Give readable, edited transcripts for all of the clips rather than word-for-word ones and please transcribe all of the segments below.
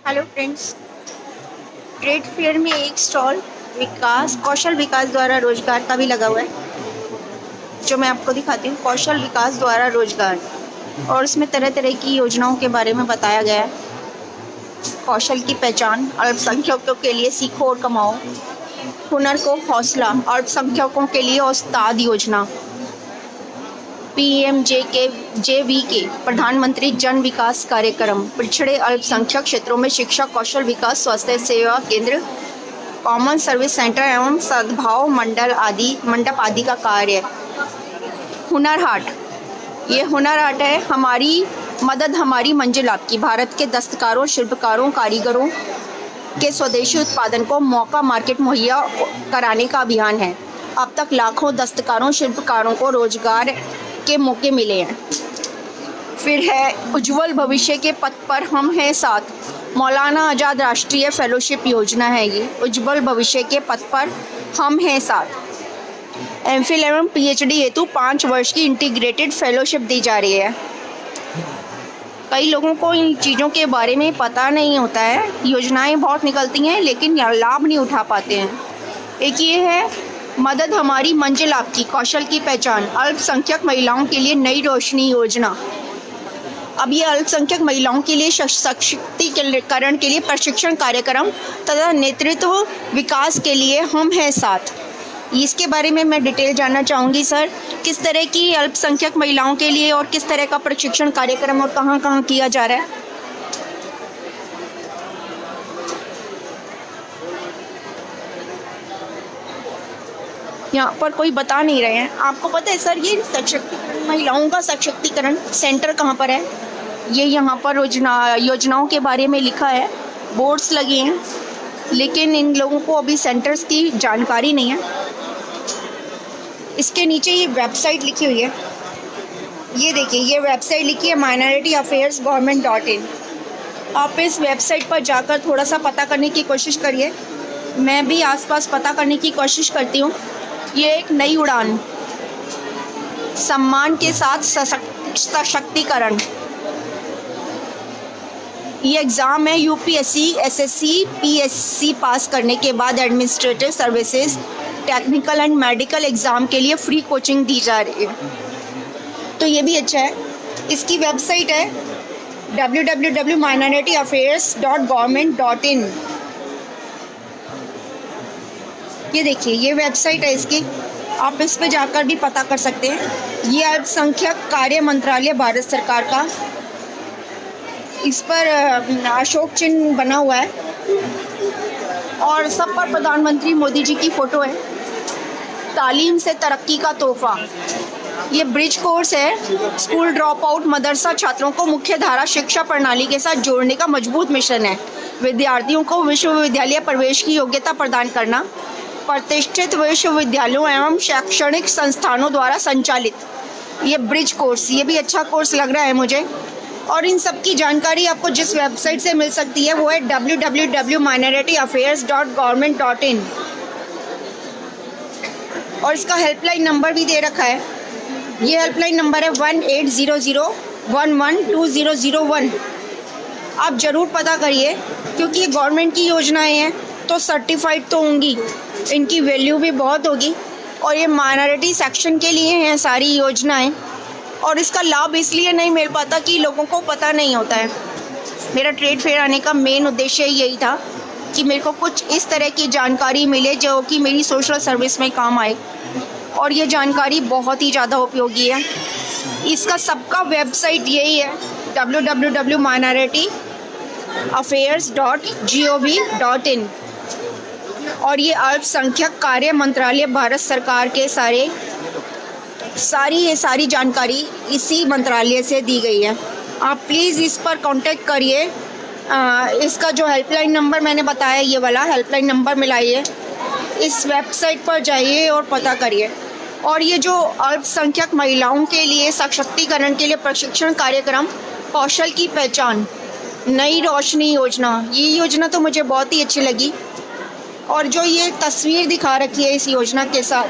Hello friends, trade fair में एक stall कौशल विकास द्वारा रोजगार का भी लगा हुआ है, जो मैं आपको दिखाती हूँ। कौशल विकास द्वारा रोजगार, और उसमें तरह तरह की योजनाओं के बारे में बताया गया है। कौशल की पहचान, अल्पसंख्यकों के लिए सीखो और कमाओ, हुनर को हौसला, अल्पसंख्यकों के लिए उस्ताद योजना, PMJVK प्रधानमंत्री जन विकास कार्यक्रम, पिछड़े अल्पसंख्यक क्षेत्रों में शिक्षा, कौशल विकास, स्वास्थ्य सेवा केंद्र, कॉमन सर्विस सेंटर एवं सद्भाव मंडप आदि का कार्य। हुनर हाट, ये हुनर हाट है हमारी मदद हमारी मंजिल आपकी। भारत के दस्तकारों, शिल्पकारों, कारीगरों के स्वदेशी उत्पादन को मौका मार्केट मुहैया कराने का अभियान है। अब तक लाखों दस्तकारों, शिल्पकारों को रोजगार के मौके मिले हैं। फिर है उज्जवल भविष्य के पथ पर हम हैं साथ, मौलाना आज़ाद राष्ट्रीय फेलोशिप योजना है ये। उज्जवल भविष्य के पथ पर हम हैं साथ। एमफिल एवं PhD हेतु 5 वर्ष की इंटीग्रेटेड फेलोशिप दी जा रही है। कई लोगों को इन चीज़ों के बारे में पता नहीं होता है। योजनाएं बहुत निकलती हैं लेकिन लाभ नहीं उठा पाते हैं। एक ये है मदद हमारी मंजिल आपकी, कौशल की पहचान, अल्पसंख्यक महिलाओं के लिए नई रोशनी योजना। अब ये अल्पसंख्यक महिलाओं के लिए सशक्तिकरण के लिए प्रशिक्षण कार्यक्रम तथा नेतृत्व विकास के लिए हम हैं साथ। इसके बारे में मैं डिटेल जानना चाहूँगी सर, किस तरह की अल्पसंख्यक महिलाओं के लिए और किस तरह का प्रशिक्षण कार्यक्रम और कहाँ कहाँ किया जा रहा है। यहाँ पर कोई बता नहीं रहे हैं। आपको पता है सर, ये महिलाओं का सशक्तिकरण सेंटर कहाँ पर है? ये यहाँ पर योजनाओं के बारे में लिखा है, बोर्ड्स लगे हैं, लेकिन इन लोगों को अभी सेंटर्स की जानकारी नहीं है। इसके नीचे ये वेबसाइट लिखी हुई है, ये देखिए, ये वेबसाइट लिखी है minority-affairs-government.in। आप इस वेबसाइट पर जाकर थोड़ा सा पता करने की कोशिश करिए। मैं भी आसपास पता करने की कोशिश करती हूँ। ये एक नई उड़ान, सम्मान के साथ सशक्तिकरण, ये एग्ज़ाम है UPSC, SSC, PSC पास करने के बाद administrative services, technical and medical exam के लिए फ्री कोचिंग दी जा रही है, तो ये भी अच्छा है। इसकी वेबसाइट है www.minority-affairs.government.in। ये देखिए, ये वेबसाइट है इसकी, आप इस पे जाकर भी पता कर सकते हैं। ये अल्पसंख्यक कार्य मंत्रालय भारत सरकार का, इस पर अशोक चिन्ह बना हुआ है और सब पर प्रधानमंत्री मोदी जी की फ़ोटो है। तालीम से तरक्की का तोहफा, ये ब्रिज कोर्स है। स्कूल ड्रॉप आउट मदरसा छात्रों को मुख्य धारा शिक्षा प्रणाली के साथ जोड़ने का मजबूत मिशन है। विद्यार्थियों को विश्वविद्यालय प्रवेश की योग्यता प्रदान करना, प्रतिष्ठित विश्वविद्यालयों एवं शैक्षणिक संस्थानों द्वारा संचालित ये ब्रिज कोर्स, ये भी अच्छा कोर्स लग रहा है मुझे। और इन सब की जानकारी आपको जिस वेबसाइट से मिल सकती है वो है www.minority-affairs.government.in। और इसका हेल्पलाइन नंबर भी दे रखा है। ये हेल्पलाइन नंबर है 1800112001। आप ज़रूर पता करिए, क्योंकि ये गवर्नमेंट की योजनाएं हैं तो सर्टिफाइड तो होंगी, इनकी वैल्यू भी बहुत होगी। और ये माइनॉरिटी सेक्शन के लिए हैं सारी योजनाएं, और इसका लाभ इसलिए नहीं मिल पाता कि लोगों को पता नहीं होता है। मेरा ट्रेड फेयर आने का मेन उद्देश्य यही था कि मेरे को कुछ इस तरह की जानकारी मिले जो कि मेरी सोशल सर्विस में काम आए, और ये जानकारी बहुत ही ज़्यादा उपयोगी है। इसका सबका वेबसाइट यही है www.minority-affairs.gov.in। और ये अल्पसंख्यक कार्य मंत्रालय भारत सरकार के सारी जानकारी इसी मंत्रालय से दी गई है। आप प्लीज़ इस पर कांटेक्ट करिए। इसका जो हेल्पलाइन नंबर मैंने बताया, ये वाला हेल्पलाइन नंबर मिलाइए, इस वेबसाइट पर जाइए और पता करिए। और ये जो अल्पसंख्यक महिलाओं के लिए सशक्तिकरण के लिए प्रशिक्षण कार्यक्रम, कौशल की पहचान, नई रोशनी योजना, ये योजना तो मुझे बहुत ही अच्छी लगी। और जो ये तस्वीर दिखा रखी है इस योजना के साथ,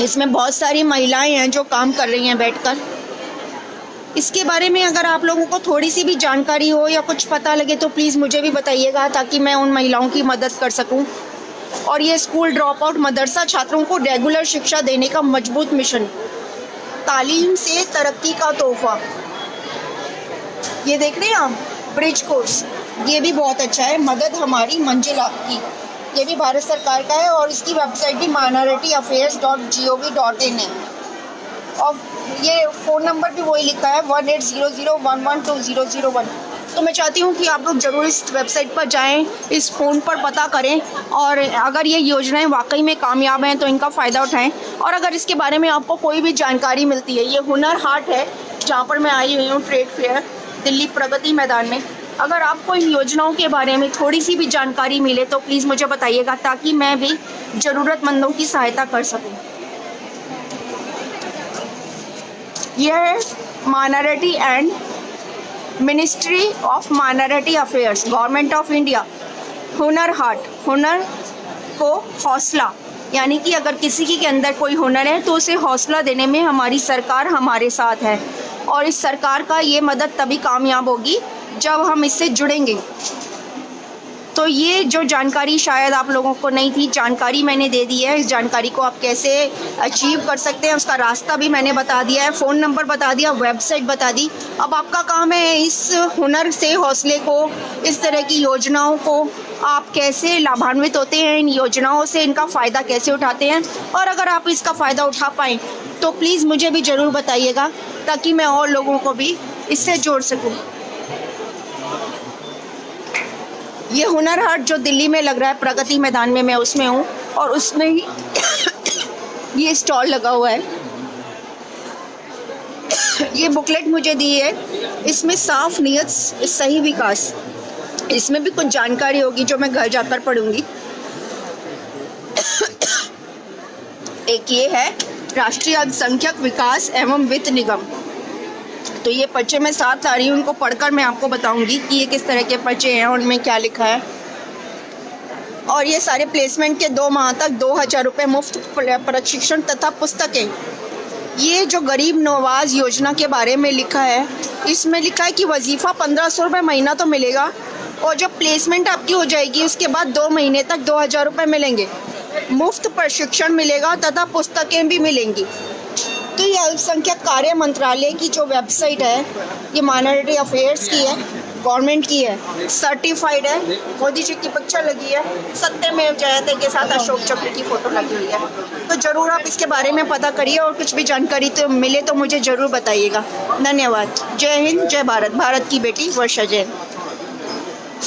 इसमें बहुत सारी महिलाएं हैं जो काम कर रही हैं बैठकर। इसके बारे में अगर आप लोगों को थोड़ी सी भी जानकारी हो या कुछ पता लगे तो प्लीज़ मुझे भी बताइएगा, ताकि मैं उन महिलाओं की मदद कर सकूं। और ये स्कूल ड्रॉप आउट मदरसा छात्रों को रेगुलर शिक्षा देने का मजबूत मिशन, तालीम से तरक्की का तोहफा। ये देख रहे हैं आप, ब्रिज कोर्स, ये भी बहुत अच्छा है। मदद हमारी मंजिल आपकी, ये भी भारत सरकार का है और इसकी वेबसाइट भी minorityAffairs.gov.in है। और ये फ़ोन नंबर भी वही लिखा है 1800112001। तो मैं चाहती हूँ कि आप लोग ज़रूर इस वेबसाइट पर जाएं, इस फ़ोन पर पता करें, और अगर ये योजनाएं वाकई में कामयाब हैं तो इनका फ़ायदा उठाएं। और अगर इसके बारे में आपको कोई भी जानकारी मिलती है, ये हुनर हाट है जहाँ पर मैं आई हुई हूँ, ट्रेड फेयर, दिल्ली प्रगति मैदान में। अगर आपको इन योजनाओं के बारे में थोड़ी सी भी जानकारी मिले तो प्लीज़ मुझे बताइएगा, ताकि मैं भी ज़रूरतमंदों की सहायता कर सकूँ। यह है minority and ministry of minority affairs, government of India, Hunar Haat. हुनर को हौसला, यानी कि अगर किसी के अंदर कोई हुनर है तो उसे हौसला देने में हमारी सरकार हमारे साथ है। और इस सरकार का ये मदद तभी कामयाब होगी जब हम इससे जुड़ेंगे। तो ये जो जानकारी शायद आप लोगों को नहीं थी, जानकारी मैंने दे दी है। इस जानकारी को आप कैसे अचीव कर सकते हैं उसका रास्ता भी मैंने बता दिया है, फ़ोन नंबर बता दिया, वेबसाइट बता दी। अब आपका काम है इस हुनर से, हौसले को, इस तरह की योजनाओं को आप कैसे लाभान्वित होते हैं, इन योजनाओं से इनका फ़ायदा कैसे उठाते हैं। और अगर आप इसका फ़ायदा उठा पाएँ तो प्लीज़ मुझे भी ज़रूर बताइएगा, ताकि मैं और लोगों को भी इससे जोड़ सकूँ। ये हुनर हाट जो दिल्ली में लग रहा है, प्रगति मैदान में, मैं उसमें हूँ और उसमें ही ये स्टॉल लगा हुआ है। ये बुकलेट मुझे दी है, इसमें साफ नियत सही विकास, इसमें भी कुछ जानकारी होगी जो मैं घर जाकर पढ़ूंगी। एक ये है राष्ट्रीय अल्पसंख्यक विकास एवं वित्त निगम, तो ये पर्चे मैं साथ ला रही हूँ, उनको पढ़कर मैं आपको बताऊंगी कि ये किस तरह के पर्चे हैं, उनमें क्या लिखा है। और ये सारे प्लेसमेंट के 2 माह तक 2000 रुपये मुफ्त प्रशिक्षण तथा पुस्तकें। ये जो गरीब नवाज योजना के बारे में लिखा है, इसमें लिखा है कि वजीफ़ा 1500 रुपये महीना तो मिलेगा, और जब प्लेसमेंट आपकी हो जाएगी उसके बाद 2 महीने तक 2000 रुपये मिलेंगे, मुफ्त प्रशिक्षण मिलेगा तथा पुस्तकें भी मिलेंगी। तो ये अल्पसंख्यक कार्य मंत्रालय की जो वेबसाइट है, ये माइनॉरिटी अफेयर्स की है, गवर्नमेंट की है, सर्टिफाइड है, मोदी जी की पिक्चर लगी है, सत्यमेव जयते के साथ अशोक चक्र की फ़ोटो लगी हुई है। तो ज़रूर आप इसके बारे में पता करिए, और कुछ भी जानकारी तो मिले तो मुझे ज़रूर बताइएगा। धन्यवाद। जय हिंद, जय भारत। भारत की बेटी वर्षा जैन।